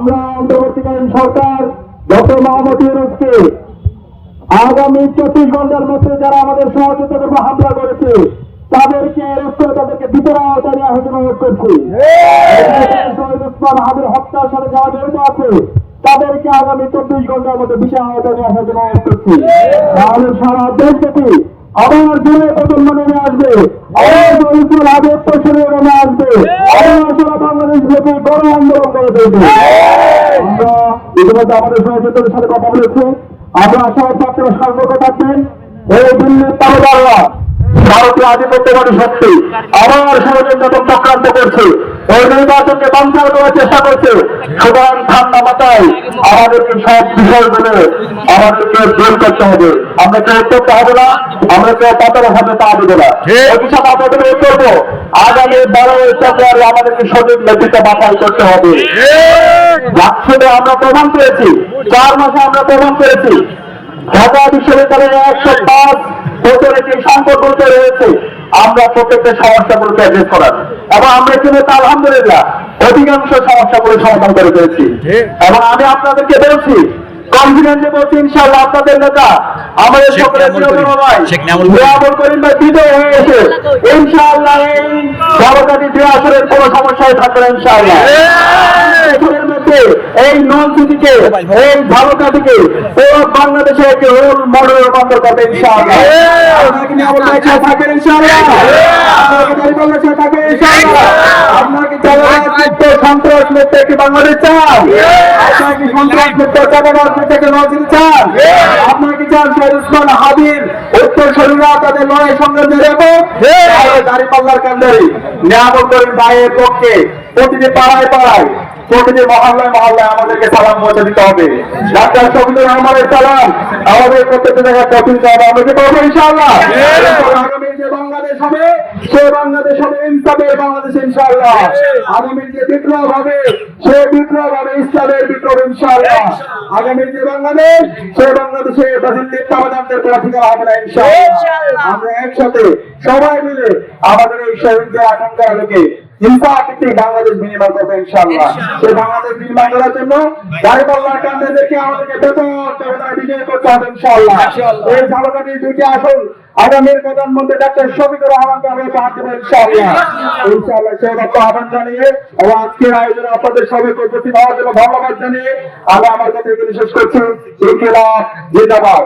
আমরা অন্তর্বর্তীকালীন সরকার ডক্টর মোহাম্মদ ইউনূসকে আগামী 24 ঘন্টার মধ্যে যারা আমাদের সহযোগিতার উপর হামলা করেছে তাদেরকে অ্যারেস্ট করে তাদেরকে বিচারের আওতায় নেওয়ার জন্য অনুরোধ করছি। শহীদ ওসমান হাদির হত্যার সাথে যারা জড়িত আছে তাদেরকে আগামী 24 ঘন্টার মধ্যে বিচারের আওতায় নেওয়ার জন্য অনুরোধ করছি। তাহলে সারা দেশব্যাপী আবার জোরে প্রজন্ম নেমে আসবে, আবার শহীদুল হাদির প্রশ্নে নেমে আসবে, আবার সারা বাংলাদেশ ব্যাপী গণ আন্দোলন করে দেবে। আমরা ইতিমধ্যে আমাদের সহযোগিতার সাথে কথা বলেছি, আমরা আশাবাদ আপনারা সর্বদা থাকবেন। এই দিল্লির তালেবানরা ভারতীয় আধিপত্যবাদী শক্তি আবার ষড়যন্ত্র চক্রান্ত করছে, ওই নির্বাচনকে বাঞ্চাল করার চেষ্টা করছে। সুতরাং ঠান্ডা মাথায় আমাদেরকে সব বিষয়গুলো আমাদেরকে দূর করতে হবে। আমরা কেউ করতে হবে না, আমরা কেউ পাতার হাতে পা দেবো না। অভিশাপ আপনাদের করবো আগামী 12 ফেব্রুয়ারি আমাদেরকে সঠিক নেতৃত্ব বাছাই করতে হবে। রাষ্ট্রে আমরা প্রমাণ পেয়েছি, 4 মাসে আমরা প্রমাণ পেয়েছি ঢাকা বিশ্ববিদ্যালয়ে 105 বছরের যে সংকটগুলো রয়েছে আমরা প্রত্যেকটা সমস্যাগুলোকে অ্যাড্রেস করার এবং আমরা কিন্তু আলহামদুলিল্লাহ অধিকাংশ সমস্যাগুলো সমাধান করে পেরেছি। এবং আমি আপনাদেরকে বলছি, কনফিডেন্টলি বলছি, ইনশাআল্লাহ আপনাদের নেতা আমাদের সকলের প্রিয় বড় ভাই নিয়ামত করিম ভাই বিজয় হয়ে এসে ইনশাআল্লাহ এই ঝালকাঠি 2 আসনের কোনো সমস্যায় থাকবে না ইনশাআল্লাহ। এই নন সিটিকে, এই ঝালকাঠিকে পুরো বাংলাদেশে একটি রোল মডেল রূপান্তর করবে ইনশাআল্লাহ। আপনাকে নিয়ামত ভাই থাকবেন ইনশাআল্লাহ, আপনাকে পরিকল্পনা থাকবে ইনশাআল্লাহ। আপনাকে জনগণকে সন্ত্রাস মুক্ত একটি বাংলাদেশ চান, আপনাকে সন্ত্রাস মুক্ত জনগণ থেকে নজর চান, আপনাকে চান শহীদ ওসমান হাদির উত্তরসূরিরা তাদের লড়াই সংগ্রামে রেখো দাঁড়িপাল্লার কান্ডারি নিয়ামত করিম ভাইয়ের পক্ষে প্রতিটি পাড়ায় পাড়ায় প্রতিটি মহল্লায় মহল্লায় আমাদেরকে সালাম পৌঁছে দিতে হবে। ডাক্তার শফিকুর রহমানের সালাম আমাদের প্রত্যেকটা জায়গায় পৌঁছে দিতে হবে। আমরা কি করবো ইনশাআল্লাহ? আগামী যে বাংলাদেশ হবে সে বাংলাদেশ হবে ইনসাফের বাংলাদেশ ইনশাআল্লাহ। আগামী যে বিপ্লব হবে সে বিপ্লব হবে ইসলামের বিপ্লব ইনশাআল্লাহ। আগামী যে বাংলাদেশ সে বাংলাদেশে বাজিল্লির তাবাদানদের কোনো ঠিকানা হবে না ইনশাআল্লাহ। আমরা একসাথে সবাই মিলে আমাদের এই শহীদদের আকাঙ্ক্ষা লোকে ইনসাফভিত্তিক বাংলাদেশ বিনির্মাণ করবে ইনশাআল্লাহ। সেই বাংলাদেশ নির্মাণ করার জন্য দাঁড়িপাল্লার কান্ডারদেরকে আমাদেরকে বিজয় করতে হবে ইনশাআল্লাহ। এই ঝালকাঠির 2টি আসন আগামীর প্রধানমন্ত্রী ডাক্তার শফিকুর রহমানকে আমরা উপহার দেবো ইনশাআল্লাহ। ইনশাআল্লাহ সেই রকম আহ্বান জানিয়ে এবং আজকের আয়োজনে আপনাদের সবাইকে উপস্থিত হওয়ার জন্য ধন্যবাদ জানিয়ে আমি আমার কথা এখানে শেষ করছি। ইনকিলাব জিন্দাবাদ।